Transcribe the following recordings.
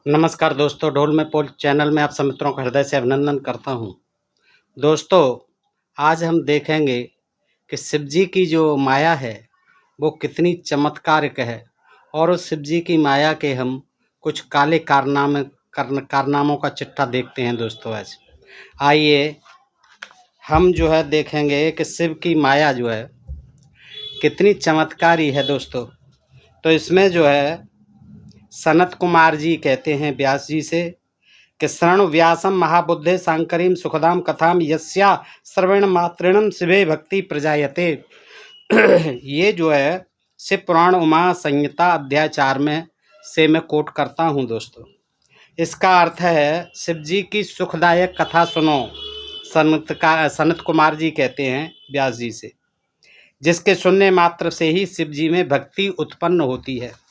नमस्कार दोस्तों, ढोल में पोल चैनल में आप सब मित्रों का हृदय से अभिनंदन करता हूं। दोस्तों, आज हम देखेंगे कि शिव जी की जो माया है वो कितनी चमत्कारिक है और उस शिव जी की माया के हम कुछ काले कारनामों का चिट्ठा देखते हैं। दोस्तों, आज आइए हम देखेंगे कि शिव की माया कितनी चमत्कारी है। दोस्तों, तो इसमें सनत कुमार जी कहते हैं व्यास जी से कि शरणु व्यासम महाबुद्धे सांकरीम सुखदाम कथाम यस्या श्रवण मात्रिणम शिवे भक्ति प्रजायते। ये शिव पुराण उमा संहिता अध्याय 4 में से मैं कोट करता हूँ। दोस्तों, इसका अर्थ है शिव जी की सुखदायक कथा सुनो। सनत कुमार जी कहते हैं व्यास जी से, जिसके सुनने मात्र से ही शिव जी में भक्ति उत्पन्न होती है।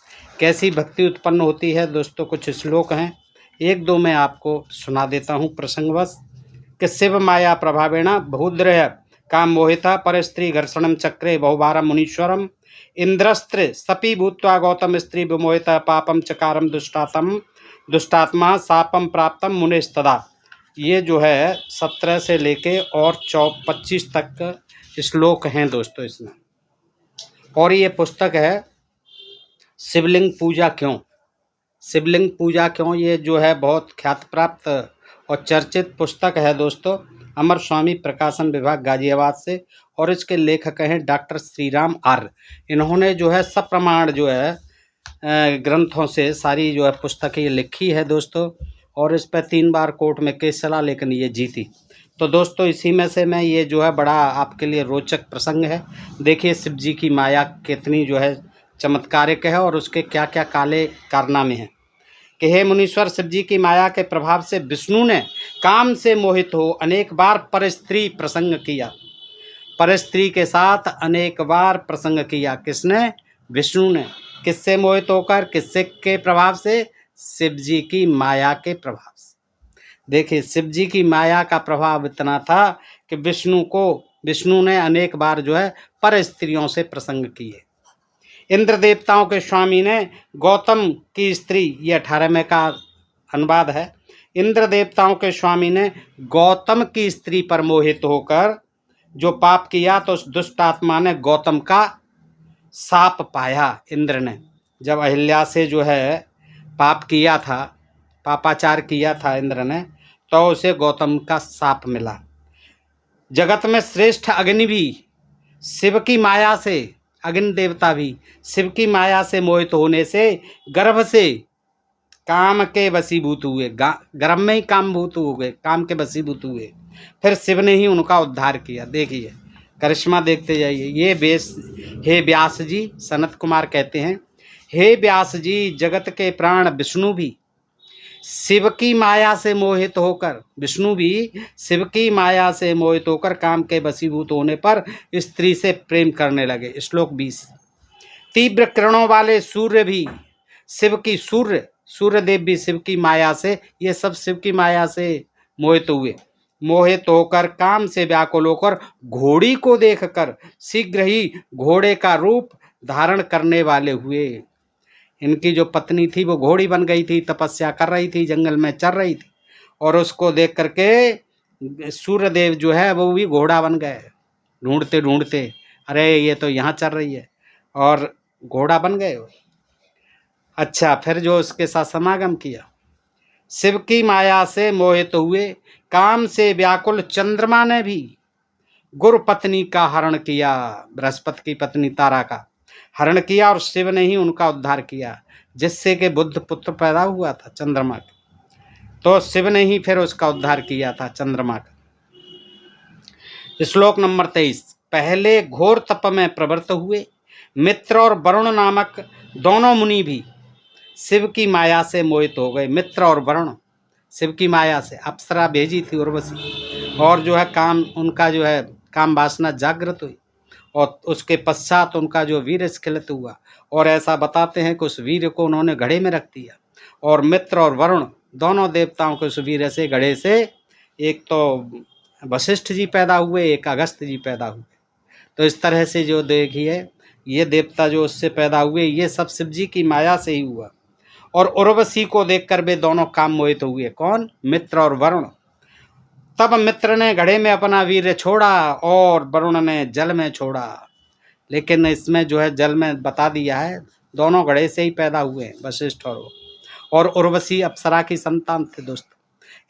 कैसी भक्ति उत्पन्न होती है दोस्तों? कुछ श्लोक हैं, एक दो मैं आपको सुना देता हूँ प्रसंगवश। कि शिव माया प्रभावेण बहुद्रय काम मोहिता पर स्त्री घर्षणम चक्रे बहुबारम मुनीश्वरम इंद्रस्त्र सपी भूत्वा गौतम स्त्री विमोहिता पापम चकारम दुष्टात्मा सापम प्राप्तम मुनेस्तदा। ये 17 से लेके और 25 तक श्लोक हैं दोस्तों इसमें। और ये पुस्तक है शिवलिंग पूजा क्यों। शिवलिंग पूजा क्यों, ये बहुत ख्याति प्राप्त और चर्चित पुस्तक है दोस्तों, अमर स्वामी प्रकाशन विभाग गाजियाबाद से। और इसके लेखक हैं डॉक्टर श्रीराम आर्य। इन्होंने सप्रमाण ग्रंथों से सारी पुस्तकें लिखी है दोस्तों। और इस पर 3 बार कोर्ट में केस चला, लेकिन ये जीती। तो दोस्तों, इसी में से मैं ये बड़ा आपके लिए रोचक प्रसंग है। देखिए शिव जी की माया कितनी चमत्कारिक है और उसके क्या क्या काले कारनामे हैं। कि हे मुनीश्वर, शिव जी की माया के प्रभाव से विष्णु ने काम से मोहित हो अनेक बार परस्त्री प्रसंग किया। परस्त्री के साथ अनेक बार प्रसंग किया। किसने? विष्णु ने। किससे मोहित होकर? किससे के प्रभाव से? शिव जी की माया के प्रभाव से। देखिए शिव जी की माया का प्रभाव इतना था कि विष्णु ने अनेक बार पर स्त्रियों से प्रसंग किए। इंद्र देवताओं के स्वामी ने गौतम की स्त्री, ये 18वें का अनुवाद है। इंद्र देवताओं के स्वामी ने गौतम की स्त्री पर मोहित होकर जो पाप किया, तो उस दुष्ट आत्मा ने गौतम का साप पाया। इंद्र ने जब अहिल्या से पाप किया था, पापाचार किया था इंद्र ने, तो उसे गौतम का साप मिला। जगत में श्रेष्ठ अग्नि भी शिव की माया से, अग्नि देवता भी शिव की माया से मोहित होने से गर्भ से काम के वशीभूत हुए। गर्भ में ही कामभूत हो गए, काम के वशीभूत हुए। फिर शिव ने ही उनका उद्धार किया। देखिए करिश्मा देखते जाइए। ये हे व्यास जी, सनत कुमार कहते हैं, हे व्यास जी, जगत के प्राण विष्णु भी शिव की माया से मोहित होकर काम के वशीभूत होने पर स्त्री से प्रेम करने लगे। श्लोक 20। तीव्र किरणों वाले सूर्य देव भी शिव की माया से, ये सब शिव की माया से मोहित हुए। मोहित होकर काम से व्याकुल होकर घोड़ी को देखकर शीघ्र ही घोड़े का रूप धारण करने वाले हुए। इनकी जो पत्नी थी वो घोड़ी बन गई थी, तपस्या कर रही थी, जंगल में चल रही थी, और उसको देख करके सूर्यदेव वो भी घोड़ा बन गए। ढूंढते ढूंढते, अरे ये तो यहाँ चल रही है, और घोड़ा बन गए। अच्छा, फिर जो उसके साथ समागम किया, शिव की माया से मोहित हुए काम से व्याकुल चंद्रमा ने भी गुरु पत्नी का हरण किया। बृहस्पति की पत्नी तारा का हरण किया और शिव ने ही उनका उद्धार किया, जिससे कि बुद्ध पुत्र पैदा हुआ था चंद्रमा का। तो शिव ने ही फिर उसका उद्धार किया था चंद्रमा का। श्लोक नंबर 23। पहले घोर तप में प्रवृत्त हुए मित्र और वरुण नामक दोनों मुनि भी शिव की माया से मोहित हो गए। मित्र और वरुण शिव की माया से, अप्सरा भेजी थी उर्वशी, और काम उनका काम वासना जागृत हुई, और उसके पश्चात उनका वीर स्खलित हुआ। और ऐसा बताते हैं कि उस वीर को उन्होंने घड़े में रख दिया, और मित्र और वरुण दोनों देवताओं के उस वीर से, घड़े से, एक तो वशिष्ठ जी पैदा हुए, एक अगस्त जी पैदा हुए। तो इस तरह से देखिए ये देवता उससे पैदा हुए, ये सब शिव जी की माया से ही हुआ। और उर्वशी को देखकर वे दोनों काम मोहित हुए। कौन? मित्र और वरुण। तब मित्र ने घड़े में अपना वीर्य छोड़ा और वरुण ने जल में छोड़ा। लेकिन इसमें जो है जल में बता दिया है, दोनों घड़े से ही पैदा हुए हैं, वशिष्ठ और उर्वशी अप्सरा की संतान थे। दोस्तों,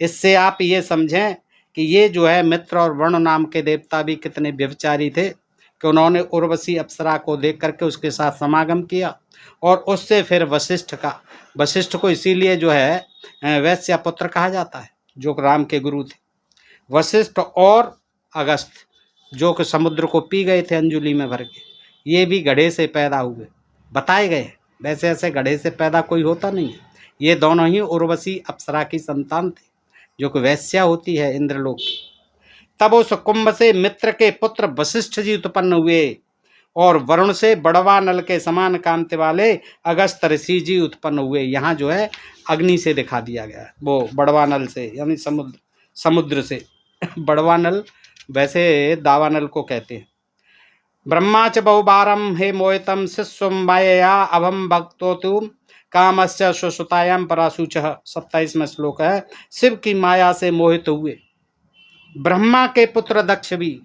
इससे आप ये समझें कि ये जो है मित्र और वरुण नाम के देवता भी कितने व्यभिचारी थे कि उन्होंने उर्वशी अप्सरा को देख करके उसके साथ समागम किया और उससे फिर वशिष्ठ को इसीलिए जो है वैश्य पुत्र कहा जाता है, जो राम के गुरु थे। वशिष्ठ और अगस्त जो कि समुद्र को पी गए थे अंजुलि में भर के, ये भी गड्ढे से पैदा हुए बताए गए। वैसे ऐसे गड्ढे से पैदा कोई होता नहीं है। ये दोनों ही उर्वशी अप्सरा की संतान थे, जो कि वैश्या होती है इंद्रलोक की। तब उस कुंभ से मित्र के पुत्र वशिष्ठ जी उत्पन्न हुए और वरुण से बड़वा नल के समान कांति वाले अगस्त ऋषि जी उत्पन्न हुए। यहाँ जो है अग्नि से दिखा दिया गया है, वो बड़वा नल से, यानी समुद्र से। बड़वा नल वैसे दावानल को कहते हैं। ब्रह्मा च बहुबारम हे मोहितम शिष्वम मायया अभम भक्तो तुम कामस्य सुसुतायाम पराशुच। 27वां श्लोक है। शिव की माया से मोहित हुए ब्रह्मा के पुत्र दक्ष भी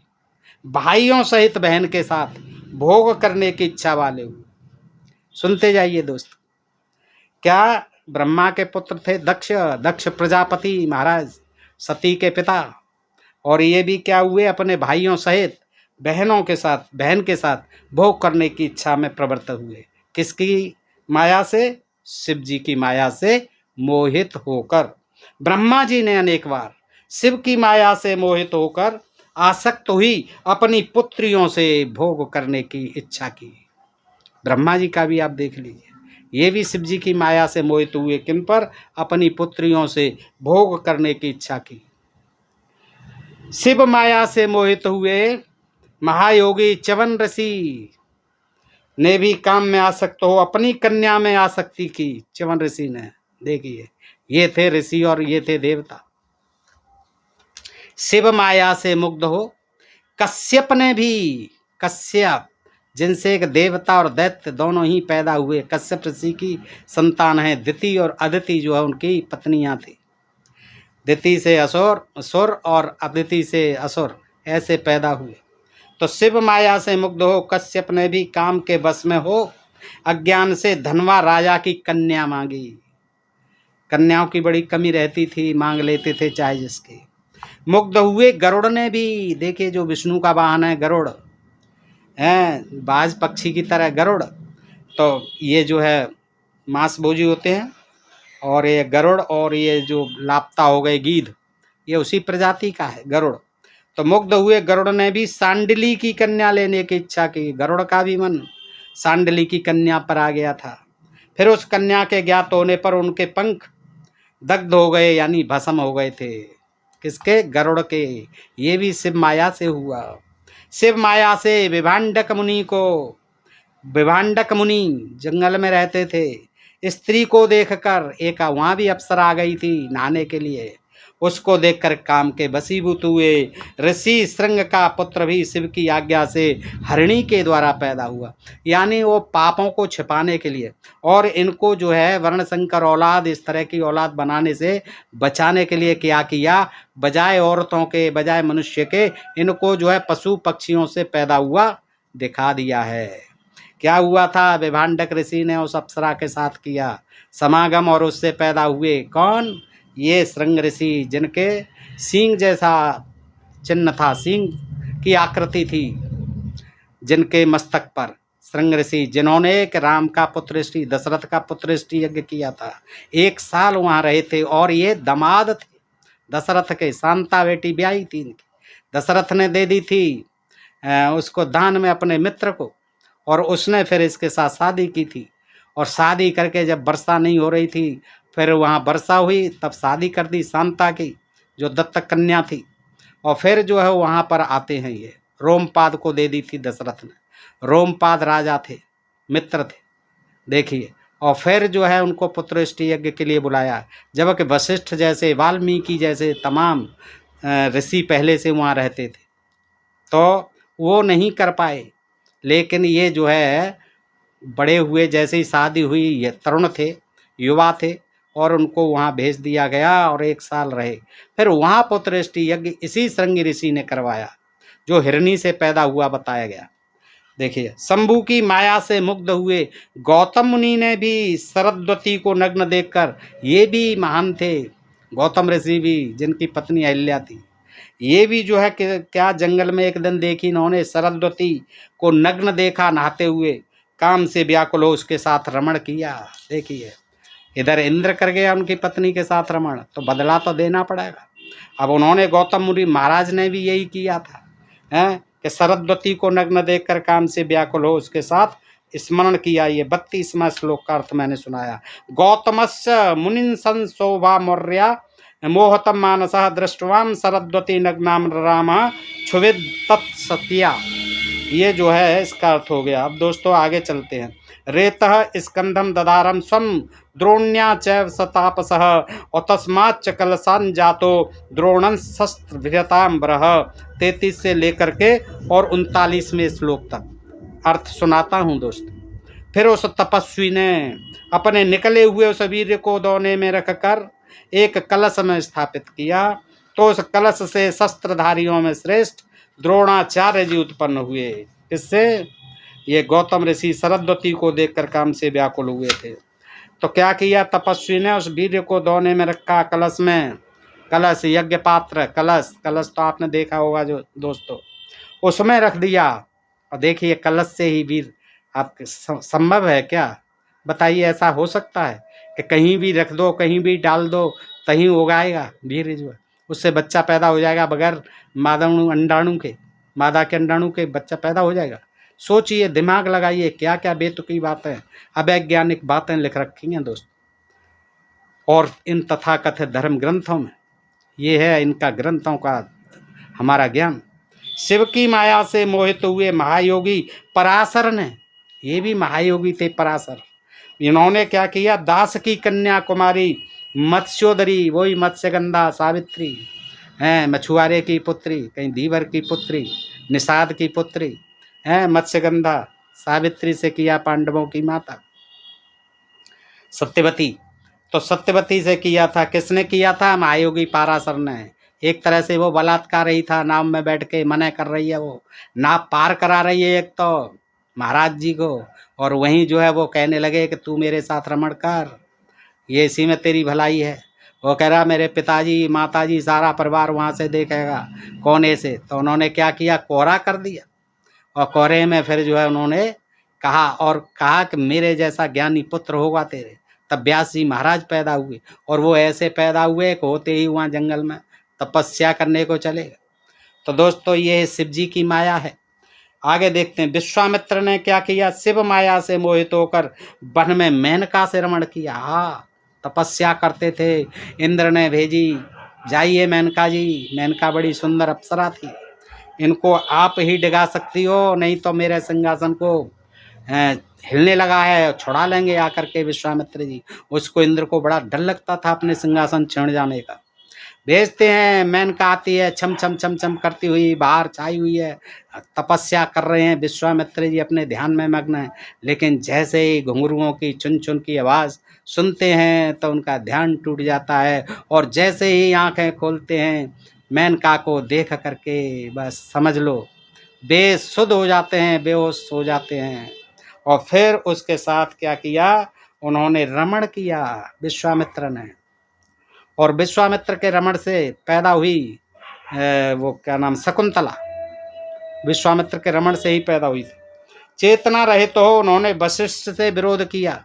भाइयों सहित बहन के साथ भोग करने की इच्छा वाले हुए। सुनते जाइए दोस्त, क्या ब्रह्मा के पुत्र थे दक्ष प्रजापति महाराज, सती के पिता, और ये भी क्या हुए अपने भाइयों सहित बहन के साथ भोग करने की इच्छा में प्रवृत्त हुए। किसकी माया से? शिव जी की माया से मोहित होकर। ब्रह्मा जी ने अनेक बार शिव की माया से मोहित होकर आसक्त हुई अपनी पुत्रियों से भोग करने की इच्छा की। ब्रह्मा जी का भी आप देख लीजिए, ये भी शिव जी की माया से मोहित हुए। किन पर? अपनी पुत्रियों से भोग करने की इच्छा की। शिव माया से मोहित हुए महायोगी च्यवन ऋषि ने भी काम में आसक्त हो अपनी कन्या में आसक्ति की। च्यवन ऋषि ने, देखिए, ये थे ऋषि और ये थे देवता। शिव माया से मुग्ध हो कश्यप ने भी, कश्यप जिनसे एक देवता और दैत्य दोनों ही पैदा हुए, कश्यप ऋषि की संतान है। दिति और अदिति जो है उनकी पत्नियां थी। दिति से असुर और अदिति से असुर, ऐसे पैदा हुए। तो शिव माया से मुग्ध हो कश्यप ने भी काम के बस में हो अज्ञान से धनवा राजा की कन्या मांगी। कन्याओं की बड़ी कमी रहती थी, मांग लेते थे चाहे जिसके। मुग्ध हुए गरुड़ ने भी, देखिए जो विष्णु का वाहन है गरुड़ है, बाज पक्षी की तरह गरुड़, तो ये जो है मांसभोजी होते हैं। और ये गरुड़ और ये जो लापता हो गए गीध, ये उसी प्रजाति का है गरुड़। तो मुग्ध हुए गरुड़ ने भी सांडली की कन्या लेने की इच्छा की। गरुड़ का भी मन सांडली की कन्या पर आ गया था। फिर उस कन्या के ज्ञात होने पर उनके पंख दग्ध हो गए, यानी भस्म हो गए थे। किसके? गरुड़ के। ये भी शिव माया से हुआ। शिव माया से विभांडक मुनि को, विभांडक मुनि जंगल में रहते थे, स्त्री को देखकर एक वहाँ भी अप्सरा आ गई थी नहाने के लिए, उसको देखकर काम के वशीभूत हुए। ऋषि श्रृंग का पुत्र भी शिव की आज्ञा से हरिणी के द्वारा पैदा हुआ, यानी वो पापों को छिपाने के लिए और इनको जो है वर्णशंकर औलाद, इस तरह की औलाद बनाने से बचाने के लिए क्या किया, बजाय औरतों के, बजाय मनुष्य के, इनको जो है पशु पक्षियों से पैदा हुआ दिखा दिया है। क्या हुआ था? विभांडक ऋषि ने उस अप्सरा के साथ किया समागम और उससे पैदा हुए। कौन? ये श्रृंग ऋषि, जिनके सींग जैसा चिन्ह था, सींग की आकृति थी जिनके मस्तक पर। श्रृंग ऋषि जिन्होंने एक राम का पुत्र श्री दशरथ का पुत्र श्री यज्ञ किया था, 1 साल वहाँ रहे थे और ये दामाद थे दशरथ के। शांता बेटी ब्याही थी इनकी, दशरथ ने दे दी थी उसको दान में अपने मित्र को, और उसने फिर इसके साथ शादी की थी। और शादी करके जब वर्षा नहीं हो रही थी, फिर वहाँ वर्षा हुई, तब शादी कर दी शांता की, जो दत्तक कन्या थी। और फिर जो है वहाँ पर आते हैं, ये रोमपाद को दे दी थी दशरथ ने। रोमपाद राजा थे, मित्र थे, देखिए। और फिर जो है उनको पुत्रष्टि यज्ञ के लिए बुलाया, जबकि वशिष्ठ जैसे, वाल्मीकि जैसे तमाम ऋषि पहले से वहाँ रहते थे, तो वो नहीं कर पाए। लेकिन ये जो है बड़े हुए, जैसे ही शादी हुई, ये तरुण थे, युवा थे और उनको वहाँ भेज दिया गया और 1 साल रहे। फिर वहाँ पुत्रष्टि यज्ञ इसी श्रृंगी ऋषि ने करवाया जो हिरणी से पैदा हुआ बताया गया। देखिए, शंभू की माया से मुग्ध हुए गौतम मुनि ने भी सरस्वती को नग्न देखकर, ये भी महान थे गौतम ऋषि भी, जिनकी पत्नी अहिल्या थी, ये भी जो है कि क्या जंगल में एक दिन देखी इन्होंने सरस्वती को नग्न देखा नहाते हुए, काम से व्याकुल हो उसके साथ रमण किया। देखिए, इधर इंद्र कर गया उनकी पत्नी के साथ रमण, तो बदला तो देना पड़ेगा। अब उन्होंने गौतम मुनि महाराज ने भी यही किया था, हैं कि सरस्वती को नग्न देखकर काम से व्याकुल हो उसके साथ स्मरण किया। ये 32वां श्लोक का अर्थ मैंने सुनाया। गौतमस्य मुनिन संशोभा मौर्या मोहतम मानसः दृष्टवाम सरस्वती नग्नाम राम क्षुविद तत्सत्या। ये जो है इसका अर्थ हो गया। अब दोस्तों आगे चलते हैं। रेतः स्कंधम ददारम स्वम द्रोण्या चैव सतापसः और तस्माच्च कलशान जातो द्रोणं शस्त्र भृताम ब्रह। 33 से लेकर के और 39वें श्लोक तक अर्थ सुनाता हूँ दोस्तों। फिर उस तपस्वी ने अपने निकले हुए उस वीर्य को दोने में रखकर एक कलश में स्थापित किया, तो उस कलश से शस्त्रधारियों में श्रेष्ठ द्रोणाचार्य जी उत्पन्न हुए। इससे ये गौतम ऋषि सरस्वती को देखकर काम से व्याकुल हुए थे। तो क्या किया तपस्वी ने, उस वीर्य को दोने में रखा कलश में, कलश यज्ञ पात्र, कलश कलश तो आपने देखा होगा जो दोस्तों, उसमें रख दिया। और देखिए कलश से ही वीर आपके संभव है क्या? बताइए, ऐसा हो सकता है कि कहीं भी रख दो, कहीं भी डाल दो, कहीं उगाएगा वीर जो है, उससे बच्चा पैदा हो जाएगा बगैर मादाणु अंडाणु के, मादा के अंडाणु के बच्चा पैदा हो जाएगा? सोचिए, दिमाग लगाइए, क्या क्या बेतुकी बातें, अवैज्ञानिक बातें लिख रखी हैं दोस्तों। और इन तथाकथित धर्म ग्रंथों में ये है इनका ग्रंथों का हमारा ज्ञान। शिव की माया से मोहित हुए महायोगी पराशर ने, ये भी महायोगी थे पराशर, इन्होंने क्या किया, दास की कन्या कुमारी मत्स्योदरी, वही मत्स्यगंधा सावित्री हैं, मछुआरे की पुत्री, कहीं धीवर की पुत्री, निषाद की पुत्री हैं, मत्स्यगंधा सावित्री से किया पांडवों की माता सत्यवती। तो सत्यवती से किया था, किसने किया था? महायोगी पराशर ने। एक तरह से वो बलात्कार ही था, नाव में बैठ के मना कर रही है, वो नाव पार करा रही है एक तो महाराज जी को, और वहीं जो है वो कहने लगे कि तू मेरे साथ रमण कर, ये इसी में तेरी भलाई है। वो कह रहा मेरे पिताजी माताजी सारा परिवार वहाँ से देखेगा, कोने से। तो उन्होंने क्या किया, कोहरा कर दिया, और कोहरे में फिर जो है उन्होंने कहा कि मेरे जैसा ज्ञानी पुत्र होगा तेरे। तब व्यास जी महाराज पैदा हुए, और वो ऐसे पैदा हुए कि होते ही वहाँ जंगल में तपस्या करने को चले गए। तो दोस्तों ये शिव जी की माया है। आगे देखते हैं, विश्वामित्र ने क्या किया, शिव माया से मोहित होकर वन में मेनका से रमण किया। हाँ, तपस्या करते थे, इंद्र ने भेजी, जाइए मेनका जी, मेनका बड़ी सुंदर अप्सरा थी, इनको आप ही डिगा सकती हो, नहीं तो मेरे सिंहासन को हिलने लगा है, छुड़ा लेंगे आकर के विश्वामित्र जी। उसको इंद्र को बड़ा डर लगता था अपने सिंहासन छिन जाने का। भेजते हैं, मेनका आती है, छम छम छम छम करती हुई, बाहर छाई हुई है, तपस्या कर रहे हैं विश्वामित्र जी, अपने ध्यान में मग्न हैं। लेकिन जैसे ही घुंघरुओं की चुन चुन की आवाज़ सुनते हैं तो उनका ध्यान टूट जाता है, और जैसे ही आंखें खोलते हैं मेनका को देख करके बस समझ लो बेसुध हो जाते हैं, बेहोश हो जाते हैं। और फिर उसके साथ क्या किया, उन्होंने रमण किया विश्वामित्र ने, और विश्वामित्र के रमण से पैदा हुई वो क्या नाम, शकुंतला, विश्वामित्र के रमण से ही पैदा हुई थी। चेतना रहित तो उन्होंने वशिष्ठ से विरोध किया,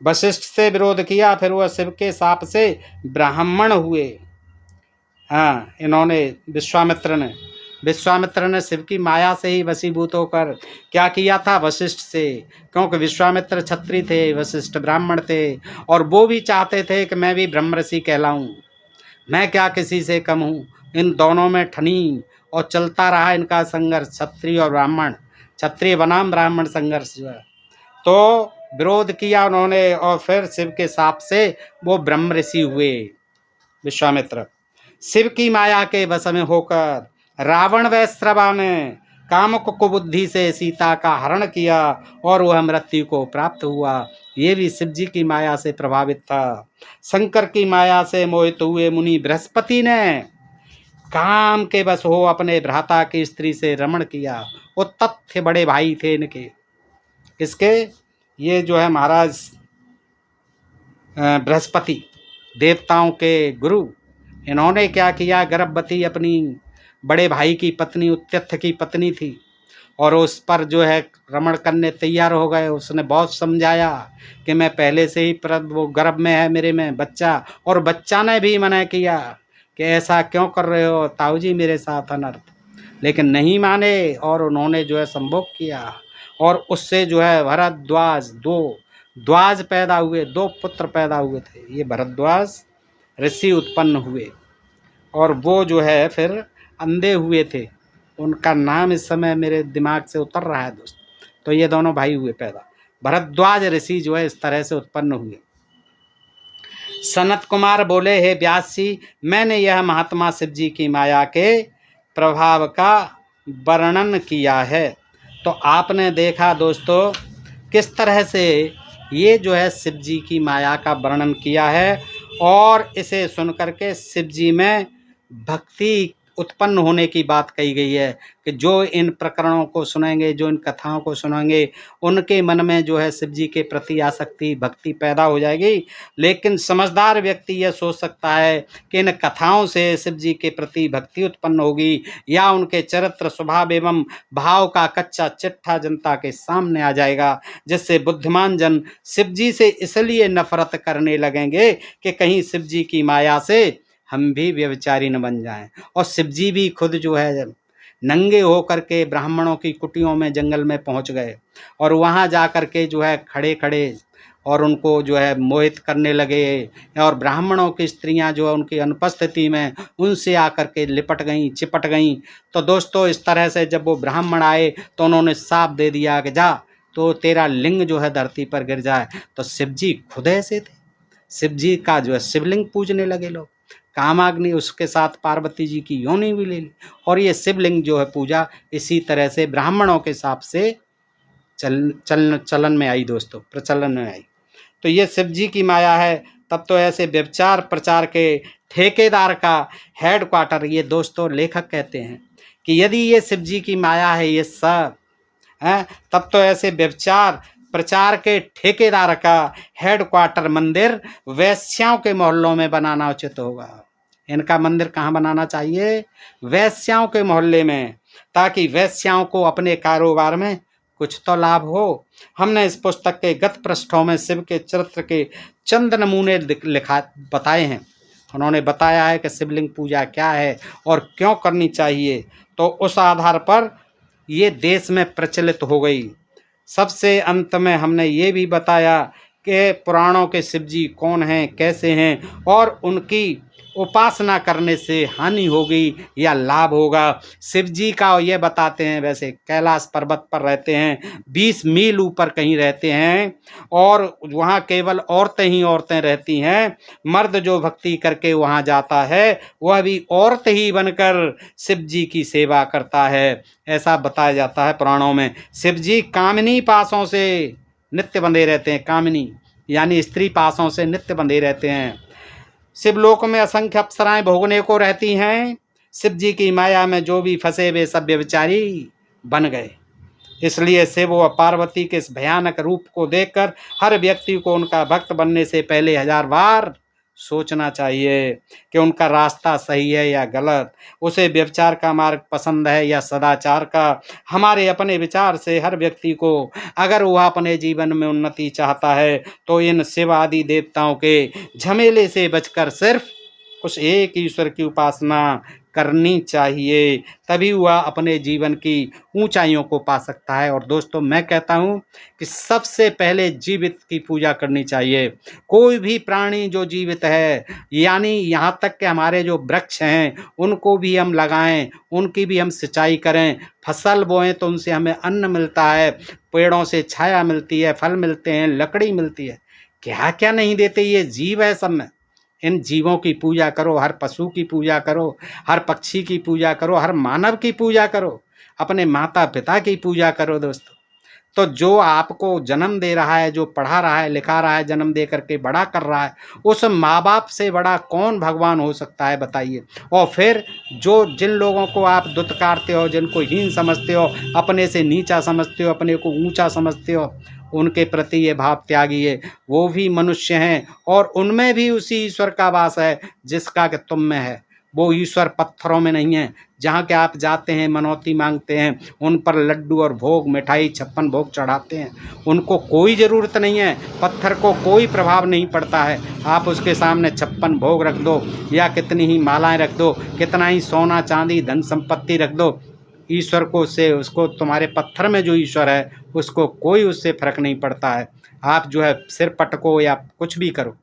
वशिष्ठ से विरोध किया, फिर वह शिव के शाप से ब्राह्मण हुए। हाँ, इन्होंने विश्वामित्र ने शिव की माया से ही वशीभूत होकर क्या किया था, वशिष्ठ से, क्योंकि विश्वामित्र क्षत्रिय थे, वशिष्ठ ब्राह्मण थे, और वो भी चाहते थे कि मैं भी ब्रह्म ऋषि कहलाऊं, मैं क्या किसी से कम हूँ। इन दोनों में ठनी और चलता रहा इनका संघर्ष, क्षत्रिय और ब्राह्मण, क्षत्रिय बनाम ब्राह्मण संघर्ष जो है। तो विरोध किया उन्होंने, और फिर शिव के शाप से वो ब्रह्म ऋषि हुए विश्वामित्र। शिव की माया के वश में होकर रावण व श्रवा ने कामुक कुबुद्धि से सीता का हरण किया, और वह मृत्यु को प्राप्त हुआ। ये भी शिव जी की माया से प्रभावित था। शंकर की माया से मोहित हुए मुनि बृहस्पति ने काम के बस हो अपने भ्राता की स्त्री से रमण किया। वो तथ्य बड़े भाई थे इनके, इसके ये जो है महाराज बृहस्पति देवताओं के गुरु, इन्होंने क्या किया, गर्भवती अपनी बड़े भाई की पत्नी उत्यथ की पत्नी थी और उस पर जो है रमण करने तैयार हो गए। उसने बहुत समझाया कि मैं पहले से ही वो गर्भ में है मेरे में बच्चा, और बच्चा ने भी मना किया कि ऐसा क्यों कर रहे हो ताऊ जी मेरे साथ अनर्थ, लेकिन नहीं माने और उन्होंने जो है संभोग किया और उससे जो है भरद्वाज दो द्वाज पैदा हुए, 2 पुत्र पैदा हुए थे। ये भरद्वाज ऋषि उत्पन्न हुए और वो जो है फिर अंधे हुए थे। उनका नाम इस समय मेरे दिमाग से उतर रहा है दोस्त। तो ये दोनों भाई हुए पैदा, भरद्वाज ऋषि जो है इस तरह से उत्पन्न हुए। सनत कुमार बोले, हे व्यास जी, मैंने यह महात्मा शिव जी की माया के प्रभाव का वर्णन किया है। तो आपने देखा दोस्तों किस तरह से ये जो है शिव जी की माया का वर्णन किया है, और इसे सुनकर के शिव जी में भक्ति उत्पन्न होने की बात कही गई है कि जो इन प्रकरणों को सुनेंगे, जो इन कथाओं को सुनेंगे, उनके मन में जो है शिव जी के प्रति आसक्ति भक्ति पैदा हो जाएगी। लेकिन समझदार व्यक्ति यह सोच सकता है कि इन कथाओं से शिव जी के प्रति भक्ति उत्पन्न होगी या उनके चरित्र स्वभाव एवं भाव का कच्चा चिट्ठा जनता के सामने आ जाएगा, जिससे बुद्धिमान जन शिव जी से इसलिए नफरत करने लगेंगे कि कहीं शिव जी की माया से हम भी व्यभिचारी न बन जाएं। और शिव जी भी खुद जो है नंगे होकर के ब्राह्मणों की कुटियों में जंगल में पहुंच गए और वहां जाकर के जो है खड़े खड़े और उनको जो है मोहित करने लगे, और ब्राह्मणों की स्त्रियां जो है उनकी अनुपस्थिति में उनसे आकर के लिपट गईं, चिपट गईं। तो दोस्तों इस तरह से जब वो ब्राह्मण आए तो उन्होंने साफ दे दिया कि जा तो तेरा लिंग जो है धरती पर गिर जाए। तो शिव जी खुद ऐसे थे, शिव जी का जो है शिवलिंग पूजने लगे लोग। कामाग्नि उसके साथ पार्वती जी की योनि भी ले ली, और ये शिवलिंग जो है पूजा इसी तरह से ब्राह्मणों के हिसाब से चलन में आई दोस्तों, प्रचलन में आई। तो ये शिव जी की माया है। तब तो ऐसे व्यभिचार प्रचार के ठेकेदार का हेडक्वार्टर, ये दोस्तों लेखक कहते हैं कि यदि ये शिव जी की माया है ये सब है, तब तो ऐसे व्यभिचार प्रचार के ठेकेदार का हेडक्वार्टर मंदिर वैश्याओं के मोहल्लों में बनाना उचित होगा। इनका मंदिर कहाँ बनाना चाहिए? वैश्याओं के मोहल्ले में, ताकि वैश्याओं को अपने कारोबार में कुछ तो लाभ हो। हमने इस पुस्तक के गत पृष्ठों में शिव के चरित्र के चंद नमूने बताए हैं। उन्होंने बताया है कि शिवलिंग पूजा क्या है और क्यों करनी चाहिए, तो उस आधार पर ये देश में प्रचलित हो गई। सबसे अंत में हमने ये भी बताया कि पुराणों के शिव जी कौन हैं, कैसे हैं, और उनकी उपासना करने से हानि होगी या लाभ होगा। शिव जी का ये बताते हैं, वैसे कैलाश पर्वत पर रहते हैं, 20 मील ऊपर कहीं रहते हैं, और वहाँ केवल औरतें ही औरतें रहती हैं। मर्द जो भक्ति करके वहाँ जाता है वह भी औरत ही बनकर शिव जी की सेवा करता है, ऐसा बताया जाता है पुराणों में। शिव जी कामिनी पासों से नित्य बंधे रहते हैं, कामिनी यानी स्त्री पासों से नित्य बंधे रहते हैं। शिवलोक में असंख्य अप्सराएं भोगने को रहती हैं। शिव जी की माया में जो भी फंसे वे सब व्यभिचारी बन गए। इसलिए शिव व पार्वती के इस भयानक रूप को देखकर हर व्यक्ति को उनका भक्त बनने से पहले 1000 बार सोचना चाहिए कि उनका रास्ता सही है या गलत, उसे व्यभिचार का मार्ग पसंद है या सदाचार का। हमारे अपने विचार से हर व्यक्ति को, अगर वह अपने जीवन में उन्नति चाहता है, तो इन शिव आदि देवताओं के झमेले से बचकर सिर्फ उस एक ईश्वर की उपासना करनी चाहिए, तभी वह अपने जीवन की ऊंचाइयों को पा सकता है। और दोस्तों मैं कहता हूं कि सबसे पहले जीवित की पूजा करनी चाहिए। कोई भी प्राणी जो जीवित है, यानी यहाँ तक कि हमारे जो वृक्ष हैं उनको भी हम लगाएं, उनकी भी हम सिंचाई करें, फसल बोएं तो उनसे हमें अन्न मिलता है, पेड़ों से छाया मिलती है, फल मिलते हैं, लकड़ी मिलती है, क्या क्या नहीं देते ये जीव है सब में। इन जीवों की पूजा करो, हर पशु की पूजा करो, हर पक्षी की पूजा करो, हर मानव की पूजा करो, अपने माता पिता की पूजा करो दोस्तों। तो जो आपको जन्म दे रहा है, जो पढ़ा रहा है, लिखा रहा है, जन्म दे करके बड़ा कर रहा है, उस माँ बाप से बड़ा कौन भगवान हो सकता है बताइए। और फिर जो जिन लोगों को आप दुत्कारते हो, जिनको हीन समझते हो, अपने से नीचा समझते हो, अपने को ऊंचा समझते हो, उनके प्रति ये भाव त्यागिए। वो भी मनुष्य हैं और उनमें भी उसी ईश्वर का वास है जिसका कि तुम में है। वो ईश्वर पत्थरों में नहीं है। जहाँ के आप जाते हैं, मनौती मांगते हैं, उन पर लड्डू और भोग, मिठाई, 56 भोग चढ़ाते हैं, उनको कोई ज़रूरत नहीं है, पत्थर को कोई प्रभाव नहीं पड़ता है। आप उसके सामने 56 भोग रख दो या कितनी ही मालाएं रख दो, कितना ही सोना चांदी धन संपत्ति रख दो, ईश्वर को से उसको, तुम्हारे पत्थर में जो ईश्वर है उसको कोई उससे फर्क नहीं पड़ता है। आप जो है सिर पटको या कुछ भी करो,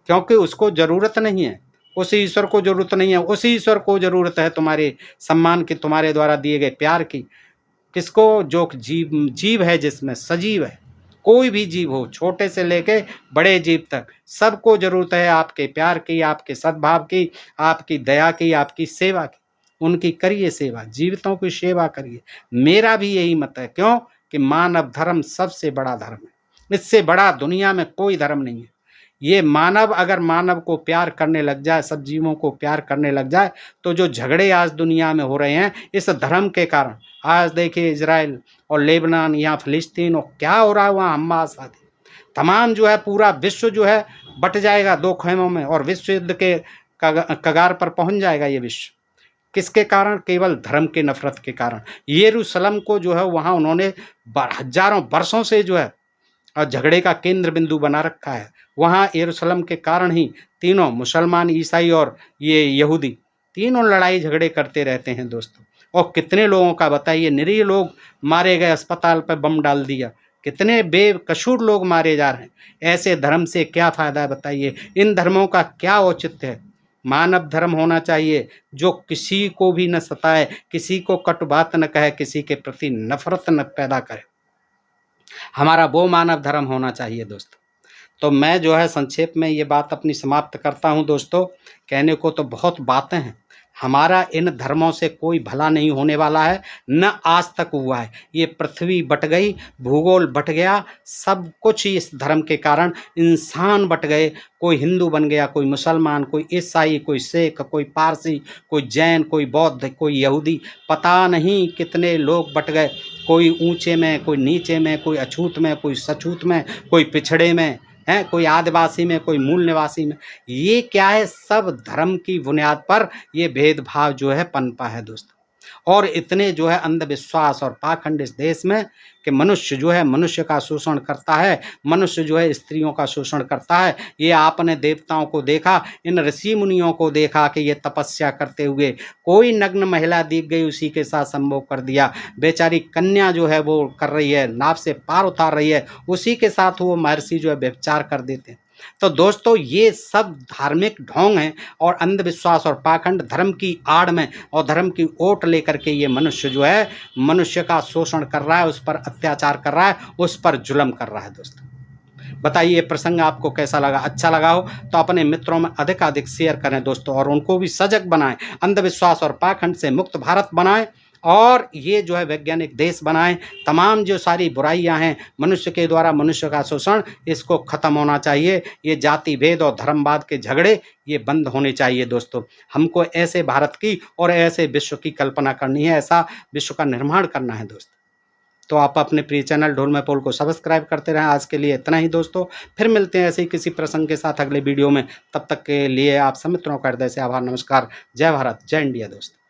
क्योंकि उसको ज़रूरत नहीं है, उस ईश्वर को ज़रूरत नहीं है। उस ईश्वर को ज़रूरत है तुम्हारे सम्मान की, तुम्हारे द्वारा दिए गए प्यार की। किसको? जो जीव है, जिसमें सजीव है, कोई भी जीव हो, छोटे से लेके बड़े जीव तक, सबको ज़रूरत है आपके प्यार की, आपके सद्भाव की, आपकी दया की, आपकी सेवा की। उनकी करिए सेवा, जीवितों की सेवा करिए। मेरा भी यही मत है। क्यों? कि मानव धर्म सबसे बड़ा धर्म है। इससे बड़ा दुनिया में कोई धर्म नहीं है। ये मानव अगर मानव को प्यार करने लग जाए, सब जीवों को प्यार करने लग जाए, तो जो झगड़े आज दुनिया में हो रहे हैं इस धर्म के कारण, आज देखिए इजराइल और लेबनान, यहाँ फिलिस्तीन, और क्या हो रहा है वहाँ हमास आदि, तमाम जो है पूरा विश्व जो है बट जाएगा दो खेमों में और विश्व युद्ध के कगार पर पहुंच जाएगा ये विश्व। किसके कारण? केवल धर्म के नफरत के कारण। यरूशलेम को जो है वहाँ उन्होंने हजारों वर्षों से जो है और झगड़े का केंद्र बिंदु बना रखा है। वहाँ यरूशलेम के कारण ही तीनों, मुसलमान, ईसाई और ये यहूदी, तीनों लड़ाई झगड़े करते रहते हैं दोस्तों। और कितने लोगों का बताइए, निरीह लोग मारे गए, अस्पताल पर बम डाल दिया, कितने बेकसूर लोग मारे जा रहे हैं। ऐसे धर्म से क्या फ़ायदा है बताइए? इन धर्मों का क्या औचित्य है? मानव धर्म होना चाहिए जो किसी को भी न सताए, किसी को कट बात न कहे, किसी के प्रति नफरत न पैदा करे। हमारा वो मानव धर्म होना चाहिए दोस्तों। तो मैं जो है संक्षेप में ये बात अपनी समाप्त करता हूँ दोस्तों। कहने को तो बहुत बातें हैं। हमारा इन धर्मों से कोई भला नहीं होने वाला है, न आज तक हुआ है। ये पृथ्वी बट गई, भूगोल बट गया, सब कुछ इस धर्म के कारण इंसान बट गए। कोई हिंदू बन गया, कोई मुसलमान, कोई ईसाई, कोई सिख, कोई पारसी, कोई जैन, कोई बौद्ध, कोई यहूदी, पता नहीं कितने लोग बट गए। कोई ऊंचे में, कोई नीचे में, कोई अछूत में, कोई सछूत में, कोई पिछड़े में है, कोई आदिवासी में, कोई मूल निवासी में। ये क्या है? सब धर्म की बुनियाद पर ये भेदभाव जो है पनपा है दोस्तों। और इतने जो है अंधविश्वास और पाखंड इस देश में कि मनुष्य जो है मनुष्य का शोषण करता है, मनुष्य जो है स्त्रियों का शोषण करता है। ये आपने देवताओं को देखा, इन ऋषि मुनियों को देखा कि ये तपस्या करते हुए कोई नग्न महिला दिख गई, उसी के साथ संभोग कर दिया। बेचारी कन्या जो है वो कर रही है, नाव से पार उतार रही है, उसी के साथ वो महर्षि जो है व्यभिचार कर देते हैं। तो दोस्तों ये सब धार्मिक ढोंग हैं और अंधविश्वास और पाखंड, धर्म की आड़ में और धर्म की ओट लेकर के ये मनुष्य जो है मनुष्य का शोषण कर रहा है, उस पर अत्याचार कर रहा है, उस पर जुल्म कर रहा है दोस्तों। बताइए ये प्रसंग आपको कैसा लगा? अच्छा लगा हो तो अपने मित्रों में अधिक शेयर करें दोस्तों, और उनको भी सजग बनाएं, अंधविश्वास और पाखंड से मुक्त भारत बनाएं, और ये जो है वैज्ञानिक देश बनाएं। तमाम जो सारी बुराइयां हैं, मनुष्य के द्वारा मनुष्य का शोषण, इसको ख़त्म होना चाहिए। ये जाति भेद और धर्मवाद के झगड़े ये बंद होने चाहिए दोस्तों। हमको ऐसे भारत की और ऐसे विश्व की कल्पना करनी है, ऐसा विश्व का निर्माण करना है दोस्तों। तो आप अपने प्रिय चैनल ढोल में पोल को सब्सक्राइब करते रहें। आज के लिए इतना ही दोस्तों, फिर मिलते हैं ऐसे ही किसी प्रसंग के साथ अगले वीडियो में। तब तक के लिए आप सब मित्रों का हृदय से आभार, नमस्कार, जय भारत, जय इंडिया दोस्तों।